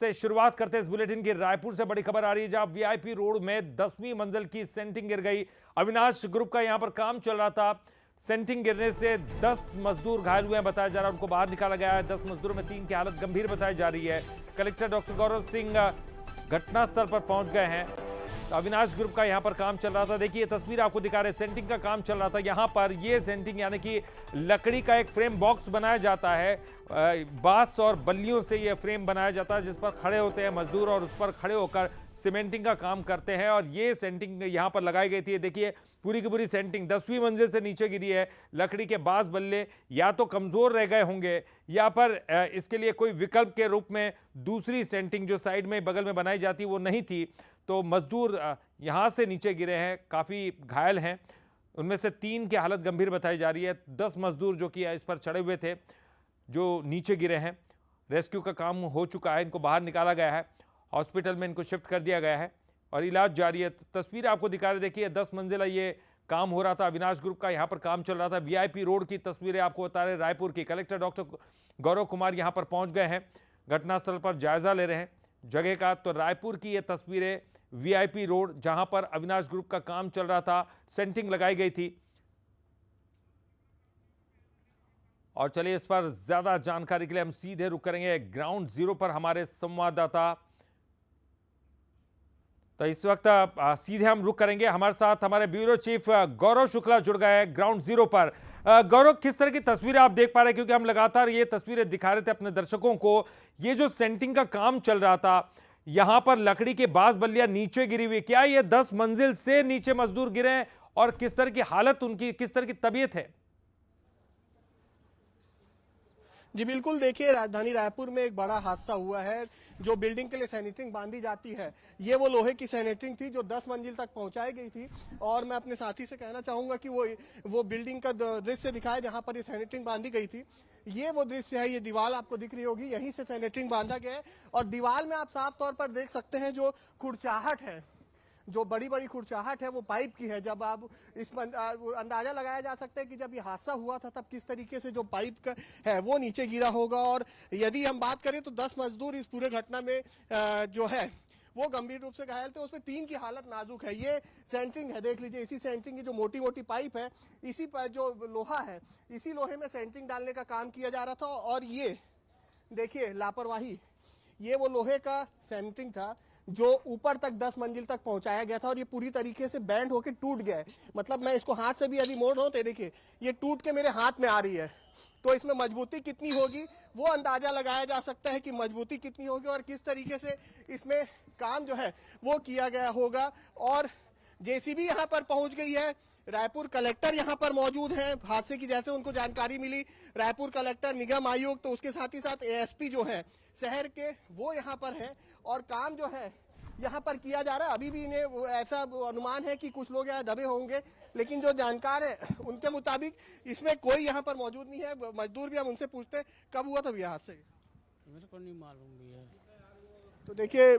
से शुरुआत करते हैं इस बुलेटिन की। रायपुर से बड़ी खबर आ रही है, जहां वीआईपी रोड में 10वीं मंजिल की सेंटिंग गिर गई। अविनाश ग्रुप का यहां पर काम चल रहा था। सेंटिंग गिरने से 10 मजदूर घायल हुए हैं, बताया जा रहा है। उनको बाहर निकाला गया है। 10 मजदूरों में 3 की हालत गंभीर बताई जा रही है। कलेक्टर डॉक्टर गौरव सिंह घटनास्थल पर पहुंच गए हैं। तो अविनाश ग्रुप का यहां पर काम चल रहा था। देखिए तस्वीर आपको दिखा रहे, सेंटिंग का काम चल रहा था। यहां पर ये सेंटिंग यानी कि लकड़ी का एक फ्रेम बॉक्स बनाया जाता है। बांस और बल्लियों से ये फ्रेम बनाया जाता है, जिस पर खड़े होते हैं मजदूर और उस पर खड़े होकर सीमेंटिंग का काम करते हैं। और ये सेंटिंग यहां पर लगाई गई थी। देखिए पूरी की पूरी सेंटिंग 10वीं मंजिल से नीचे गिरी है। लकड़ी के बांस बल्ले या तो कमजोर रह गए होंगे या पर इसके लिए कोई विकल्प के रूप में दूसरी सेंटिंग जो साइड में बगल में बनाई जाती वो नहीं थी। तो मजदूर यहां से नीचे गिरे हैं, काफी घायल हैं। उनमें से 3 की हालत गंभीर बताई जा रही है। 10 मजदूर जो कि इस पर चढ़े हुए थे, जो नीचे गिरे हैं। रेस्क्यू का काम हो चुका है, इनको बाहर निकाला गया है। हॉस्पिटल में इनको शिफ्ट कर दिया गया है और इलाज जारी है। तस्वीर आपको दिखा रहे, देखिए 10 मंजिला ये काम हो रहा था। अविनाश ग्रुप का यहाँ पर काम चल रहा था। वीआईपी रोड की तस्वीरें आपको बता रहे रायपुर की। कलेक्टर डॉक्टर गौरव कुमार यहाँ पर पहुंच गए हैं, घटनास्थल पर जायजा ले रहे हैं जगह का। तो रायपुर की ये तस्वीरें वीआईपी रोड, जहां पर अविनाश ग्रुप का काम चल रहा था, सेंटिंग लगाई गई थी। और चलिए इस पर ज्यादा जानकारी के लिए हम सीधे रुक करेंगे ग्राउंड जीरो पर हमारे संवाददाता। तो इस वक्त सीधे हम रुक करेंगे, हमारे साथ हमारे ब्यूरो चीफ गौरव शुक्ला जुड़ गए हैं ग्राउंड जीरो पर। गौरव, किस तरह की तस्वीरें आप देख पा रहे हैं, क्योंकि हम लगातार ये तस्वीरें दिखा रहे थे अपने दर्शकों को। ये जो सेंटिंग का काम चल रहा था, यहां पर लकड़ी के बांस बल्लियां नीचे गिरी हुई, क्या ये 10 मंजिल से नीचे मजदूर गिरे हैं और किस तरह की हालत उनकी, किस तरह की तबीयत है? जी बिल्कुल, देखिए राजधानी रायपुर में एक बड़ा हादसा हुआ है। जो बिल्डिंग के लिए सैनिटरिंग बांधी जाती है, ये वो लोहे की सैनिटरिंग थी जो 10 मंजिल तक पहुंचाई गई थी। और मैं अपने साथी से कहना चाहूंगा कि वो बिल्डिंग का दृश्य दिखाए जहां पर ये सैनिटरिंग बांधी गई थी। ये वो दृश्य है, ये दीवार आपको दिख रही होगी, यहीं से सैनिटरिंग बांधा गया है। और दीवार में आप साफ तौर पर देख सकते हैं जो खुरचाहट है, जो बड़ी बड़ी खुरचाहट है, वो पाइप की है। जब आप इसमें अंदाजा लगाया जा सकता है कि जब ये हादसा हुआ था तब किस तरीके से जो पाइप का है वो नीचे गिरा होगा। और यदि हम बात करें तो 10 मजदूर इस पूरे घटना में जो है वो गंभीर रूप से घायल थे। उसमें 3 की हालत नाजुक है। ये सेंटरिंग है, देख लीजिए, इसी सेंटरिंग की जो मोटी मोटी पाइप है, इसी पर जो लोहा है, इसी लोहे में सेंटरिंग डालने का काम किया जा रहा था। और ये देखिए लापरवाही, ये वो लोहे का सेंटरिंग था जो ऊपर तक 10 मंजिल तक पहुंचाया गया था और ये पूरी तरीके से बैंड होकर टूट गया है। मतलब मैं इसको हाथ से भी यदि मोड़ रहा हूं तो देखिए ये टूट के मेरे हाथ में आ रही है। तो इसमें मजबूती कितनी होगी वो अंदाजा लगाया जा सकता है कि मजबूती कितनी होगी और किस तरीके से इसमें काम जो है वो किया गया होगा। और जेसीबी यहाँ पर पहुंच गई है। रायपुर कलेक्टर यहाँ पर मौजूद हैं। हादसे की जैसे उनको जानकारी मिली, रायपुर कलेक्टर, निगम आयुक्त, तो उसके साथ ही साथ एएसपी जो है शहर के, वो यहाँ पर हैं और काम जो है यहाँ पर किया जा रहा है। अभी भी इन्हें ऐसा अनुमान है कि कुछ लोग यहाँ दबे होंगे, लेकिन जो जानकार है उनके मुताबिक इसमें कोई यहाँ पर मौजूद नहीं है। मजदूर भी हम उनसे पूछते हैं कब हुआ था भैया हादसे? मेरे को नहीं मालूम भी है। तो देखिए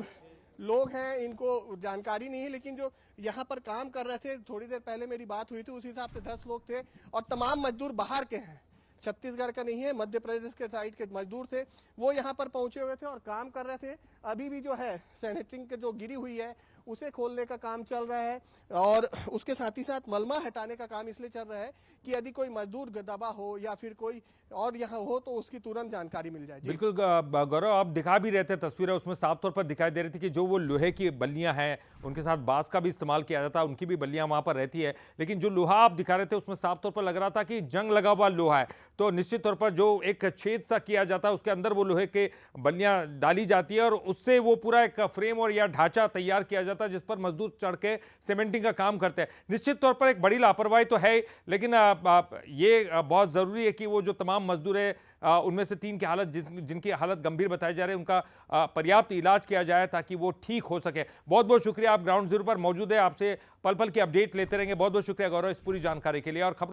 लोग हैं, इनको जानकारी नहीं है, लेकिन जो यहाँ पर काम कर रहे थे, थोड़ी देर पहले मेरी बात हुई थी, उस हिसाब से 10 लोग थे और तमाम मजदूर बाहर के हैं, छत्तीसगढ़ का नहीं है, मध्य प्रदेश के साइड के मजदूर थे। वो यहाँ पर पहुंचे हुए थे और काम कर रहे थे। अभी भी जो है सैनिटरिंग जो गिरी हुई है उसे खोलने का काम चल रहा है और उसके साथ ही साथ मलमा हटाने का काम इसलिए चल रहा है कि यदि कोई मजदूर दबा हो या फिर कोई और यहाँ हो तो उसकी तुरंत जानकारी मिल जाए। बिल्कुल गौरव, आप दिखा भी रहे थे तस्वीरें, उसमें साफ तौर पर दिखाई दे रही थी कि जो वो लोहे की बल्लियां हैं, उनके साथ बांस का भी इस्तेमाल किया जाता है, उनकी भी बल्लियां वहां पर रहती है। लेकिन जो लोहा आप दिखा रहे थे उसमें साफ तौर पर लग रहा था कि जंग लगा हुआ लोहा है। तो निश्चित तौर पर जो एक छेद सा किया जाता है उसके अंदर वो लोहे के बल्लियां डाली जाती है और उससे वो पूरा एक फ्रेम और या ढांचा तैयार किया जाता है जिस पर मजदूर चढ़ के सीमेंटिंग का काम करते हैं। निश्चित तौर पर एक बड़ी लापरवाही तो है, लेकिन ये बहुत जरूरी है कि वो जो तमाम मजदूर है उनमें से 3 की हालत जिनकी हालत गंभीर बताई जा रही है, उनका पर्याप्त इलाज किया जाए ताकि वो ठीक हो सके। बहुत बहुत शुक्रिया, आप ग्राउंड जीरो पर मौजूद है, आपसे पल पल की अपडेट लेते रहेंगे। बहुत बहुत शुक्रिया गौरव इस पूरी जानकारी के लिए। और खबर